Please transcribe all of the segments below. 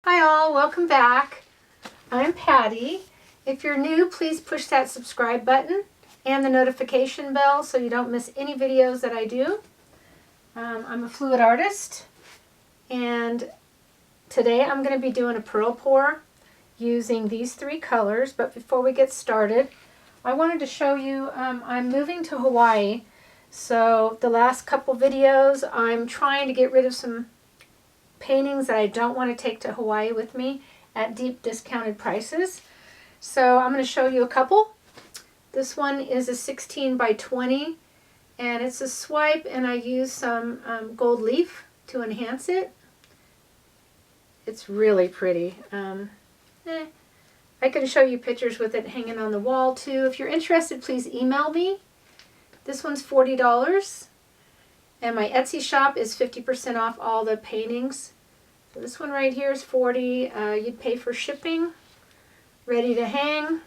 Hi all, welcome back. I'm Patty. If you're new, please push that subscribe button and the notification bell so you don't miss any videos that I do. I'm a fluid artist, and today I'm going to be doing a pearl pour using these three colors. But before we get started, I wanted to show you I'm moving to Hawaii. So the last couple videos I'm trying to get rid of some paintings that I don't want to take to Hawaii with me at deep discounted prices. So I'm going to show you a couple. This one is a 16 by 20 and it's a swipe, and I use some gold leaf to enhance it. It's really pretty. I can show you pictures with it hanging on the wall too. If you're interested, please email me. This one's $40. And my Etsy shop is 50% off all the paintings. So this one right here is $40. You'd pay for shipping. Ready to hang.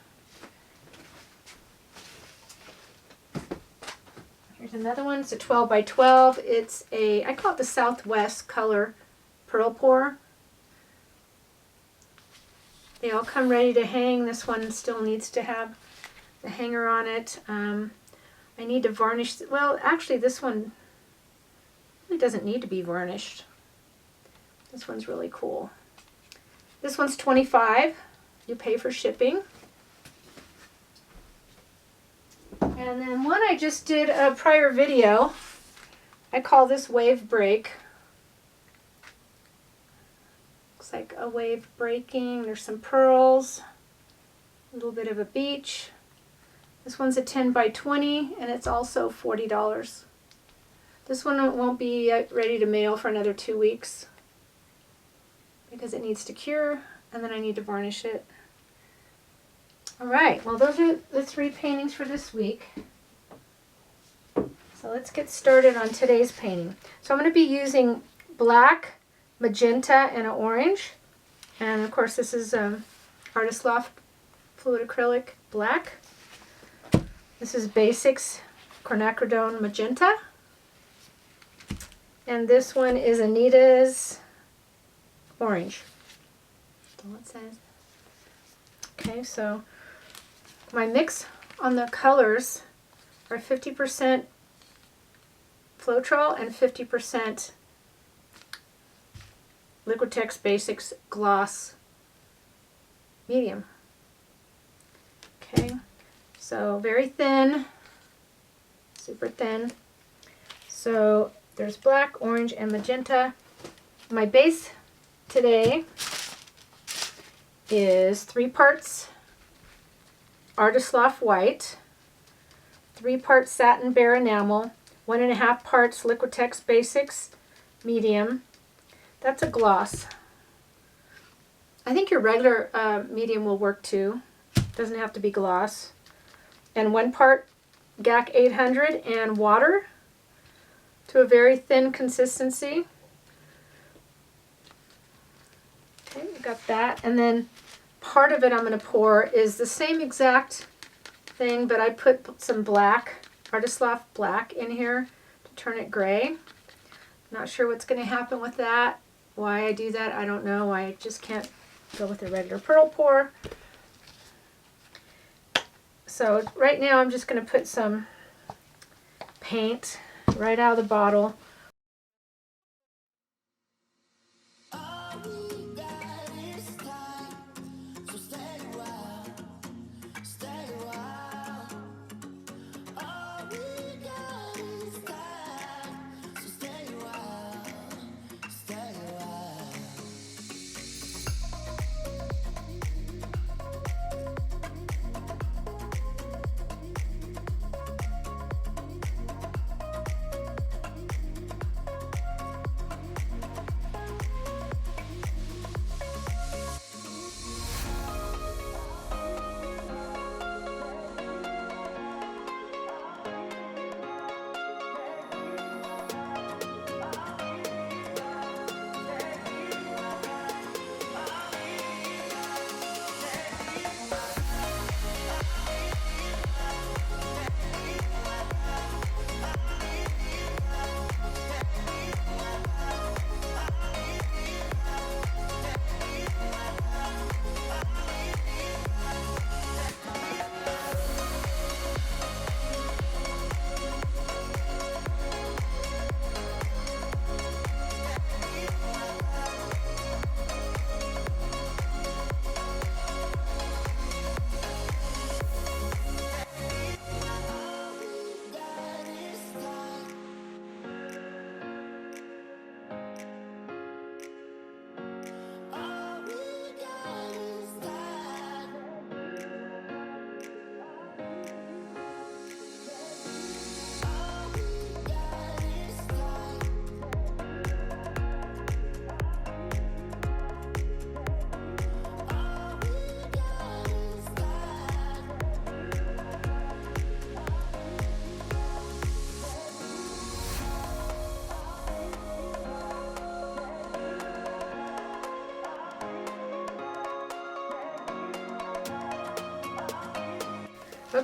Here's another one. It's a 12 by 12. It's I call it the Southwest color pearl pour. They all come ready to hang. This one still needs to have the hanger on it. I need to varnish. Well, actually, this one it doesn't need to be varnished. This one's really cool. This one's $25. You pay for shipping. And then one I just did a prior video. I call this wave break. Looks like a wave breaking. There's some pearls. A little bit of a beach. This one's a 10 by 20 and it's also $40. This one won't be ready to mail for another 2 weeks because it needs to cure, and then I need to varnish it. Alright, well those are the three paintings for this week. So let's get started on today's painting. So I'm going to be using black, magenta, and orange. And of course this is Artist Loft Fluid Acrylic Black. This is Basics Quinacridone Magenta. And this one is Anita's Orange. That's all it says. Okay, so my mix on the colors are 50% Floetrol and 50% Liquitex Basics Gloss Medium. Okay, so very thin, super thin. So there's black, orange, and magenta. My base today is 3 parts Artist Loft White, 3 parts Satin Behr Enamel, 1.5 parts Liquitex Basics Medium. That's a gloss. I think your regular medium will work too. Doesn't have to be gloss. And 1 part GAC 800 and water to a very thin consistency. Okay, we got that. And then part of it I'm going to pour is the same exact thing, but I put some black, Artist Loft Black in here to turn it gray. Not sure what's going to happen with that. Why I do that, I don't know. I just can't go with a regular pearl pour. So right now I'm just going to put some paint right out of the bottle.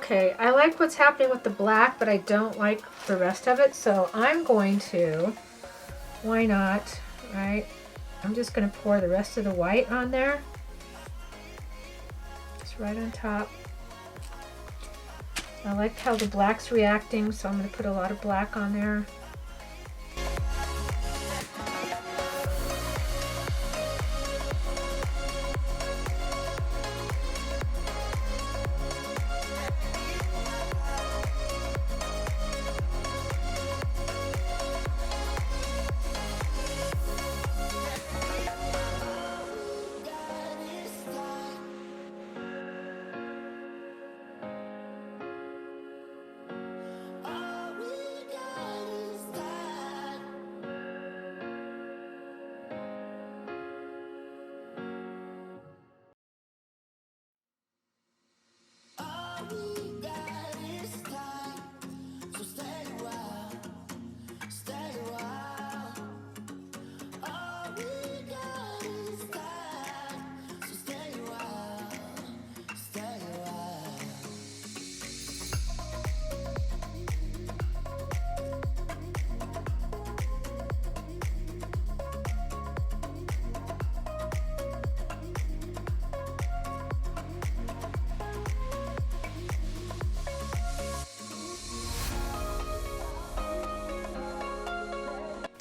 Okay, I like what's happening with the black, but I don't like the rest of it, so I'm going to, why not, right? I'm just going to pour the rest of the white on there. Just right on top. I like how the black's reacting, so I'm going to put a lot of black on there.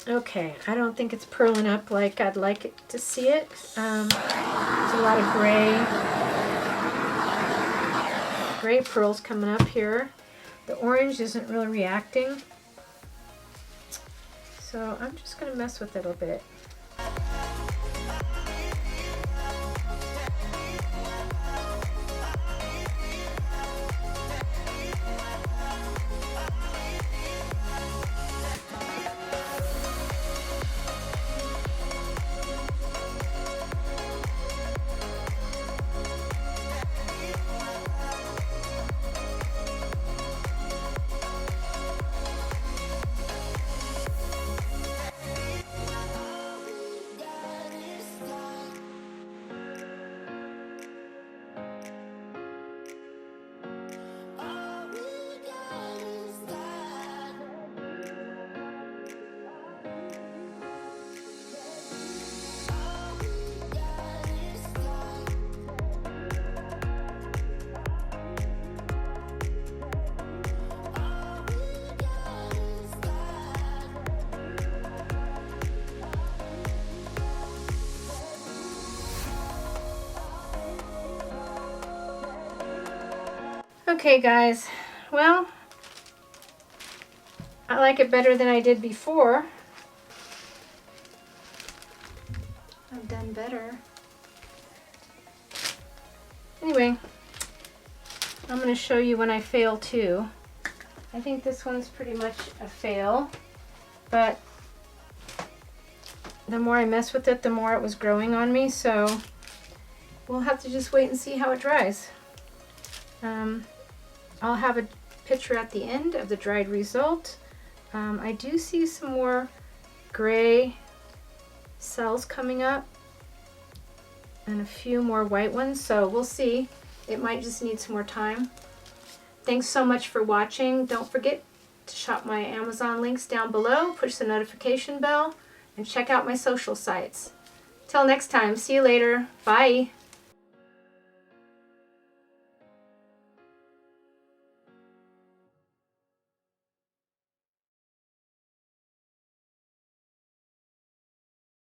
Okay, I don't think it's purling up like I'd like it to see it. There's a lot of gray pearls coming up here. The orange isn't really reacting. So I'm just going to mess with it a bit. Okay guys, well, I like it better than I did before. I've done better. Anyway, I'm going to show you when I fail too. I think this one's pretty much a fail, but the more I mess with it, the more it was growing on me, so we'll have to just wait and see how it dries. I'll have a picture at the end of the dried result. I do see some more gray cells coming up and a few more white ones, so we'll see. It might just need some more time. Thanks so much for watching. Don't forget to shop my Amazon links down below, push the notification bell, and check out my social sites. Till next time, see you later. Bye.